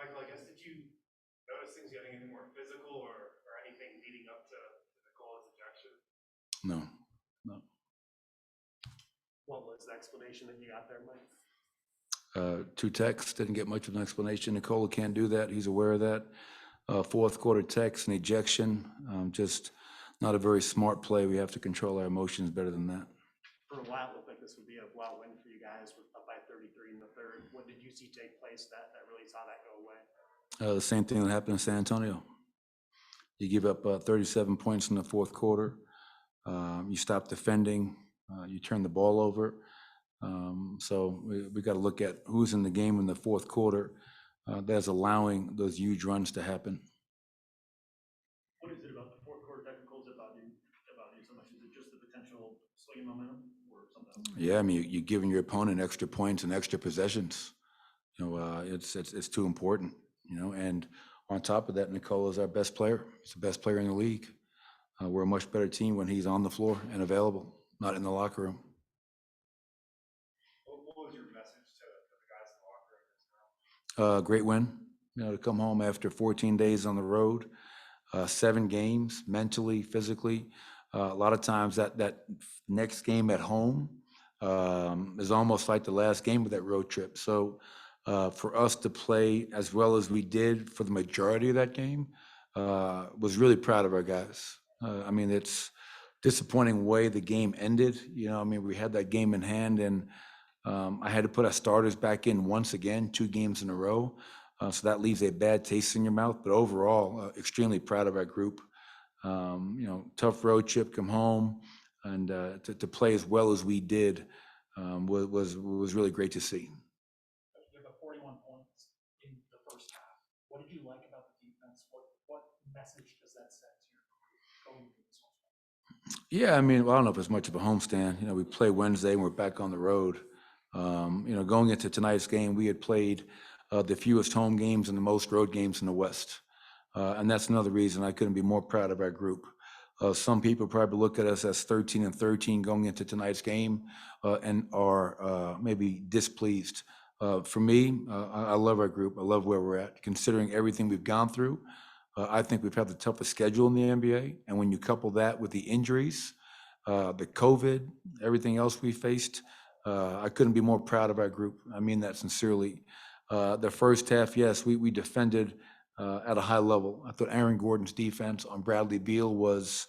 Michael, I guess, did you notice things getting any more physical or anything leading up to Nicola's ejection? No, no. What was the explanation that you got there, Mike? Two texts, didn't get much of an explanation. Nicola can't do that. He's aware of that. Fourth quarter text and ejection, just not a very smart play. We have to control our emotions better than that. For a while, it looked like this would be a well win for you guys, with up by 33 in the third. What did you see take place that really saw that go away? The same thing that happened in San Antonio. You give up 37 points in the fourth quarter. You stop defending. You turn the ball over. So we got to look at who's in the game in the fourth quarter that's allowing those huge runs to happen. What is it about the fourth quarter technicals about you so much? Is it just the potential swing momentum or something else? Yeah, I mean, you're giving your opponent extra points and extra possessions. It's too important, and on top of that, Nicola's our best player. He's the best player in the league. We're a much better team when he's on the floor and available, not in the locker room. What was your message to the guys in the locker room? Great win, to come home after 14 days on the road, 7 games, mentally, physically. A lot of times that next game at home is almost like the last game of that road trip. So for us to play as well as we did for the majority of that game, was really proud of our guys. I mean, it's disappointing way the game ended. We had that game in hand, and I had to put our starters back in once again, 2 games in a row. So that leaves a bad taste in your mouth. But overall, extremely proud of our group. Tough road trip, come home, and to play as well as we did was really great to see. You have 41 points in the first half. What did you like about the defense? What message does that send to your group going into this one? Yeah, I don't know if it's much of a homestand. We play Wednesday and we're back on the road. Going into tonight's game, we had played the fewest home games and the most road games in the West. And that's another reason I couldn't be more proud of our group. Some people probably look at us as 13-13 going into tonight's game and are maybe displeased. For me, I love our group. I love where we're at. Considering everything we've gone through, I think we've had the toughest schedule in the NBA. And when you couple that with the injuries, the COVID, everything else we faced, I couldn't be more proud of our group. I mean that sincerely. The first half, yes, we defended at a high level. I thought Aaron Gordon's defense on Bradley Beal was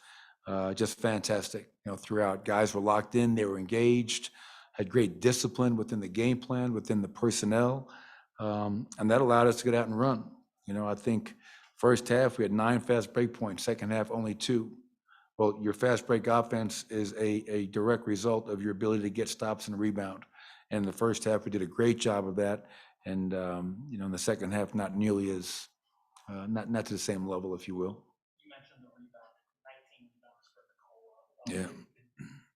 just fantastic. Throughout, guys were locked in, they were engaged, had great discipline within the game plan, within the personnel, and that allowed us to get out and run. I think first half we had 9 fast break points, second half only 2. Well, your fast break offense is a direct result of your ability to get stops and rebound. And in the first half, we did a great job of that. And, in the second half, not nearly as, not to the same level, if you will. You mentioned the rebound, 19 rebounds for Nicola. Yeah.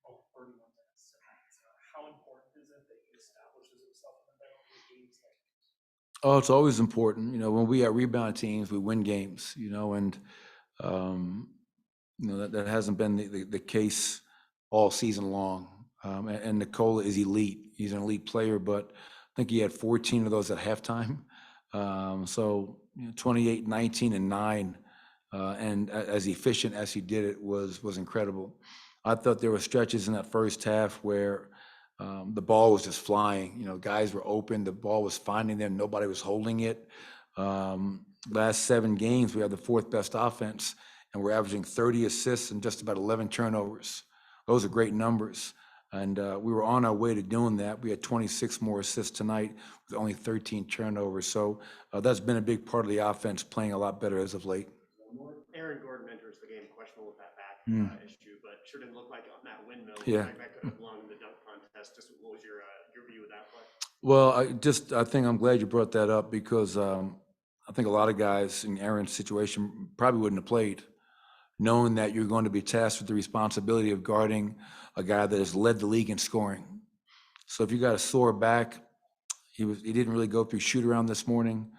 Over 31 minutes tonight. How important is it that he establishes himself in the middle of games like this? Oh, it's always important. When we are rebound teams, we win games, and, that hasn't been the case all season long. And Nicola is elite. He's an elite player, but I think he had 14 of those at halftime. So 28, 19, and 9. And as efficient as he did it was incredible. I thought there were stretches in that first half where the ball was just flying. Guys were open. The ball was finding them. Nobody was holding it. Last 7 games, we have the 4th best offense, and we're averaging 30 assists and just about 11 turnovers. Those are great numbers. And we were on our way to doing that. We had 26 more assists tonight with only 13 turnovers. So that's been a big part of the offense, playing a lot better as of late. Aaron Gordon enters the game questionable with that back issue, but sure didn't look like on that windmill. Yeah. That could have belonged in the dunk contest. Just what was your view of that play? Well, I think I'm glad you brought that up because I think a lot of guys in Aaron's situation probably wouldn't have played, knowing that you're going to be tasked with the responsibility of guarding a guy that has led the league in scoring. So if you got a sore back, he didn't really go through shoot around this morning.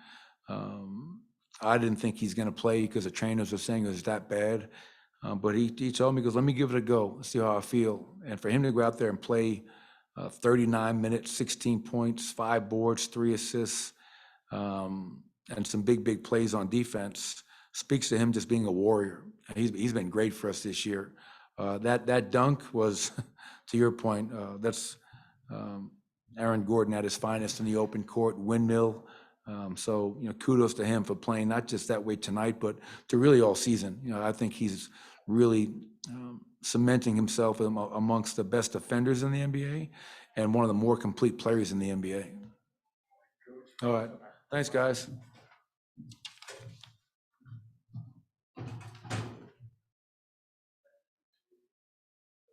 I didn't think he's going to play because the trainers were saying it was that bad. But he told me, he goes, let me give it a go, see how I feel. And for him to go out there and play 39 minutes, 16 points, 5 boards, 3 assists, and some big plays on defense speaks to him just being a warrior. He's been great for us this year. That dunk was, to your point, that's Aaron Gordon at his finest in the open court, windmill. So, kudos to him for playing not just that way tonight, but to really all season. I think he's really cementing himself amongst the best defenders in the NBA and one of the more complete players in the NBA. All right. Thanks, guys.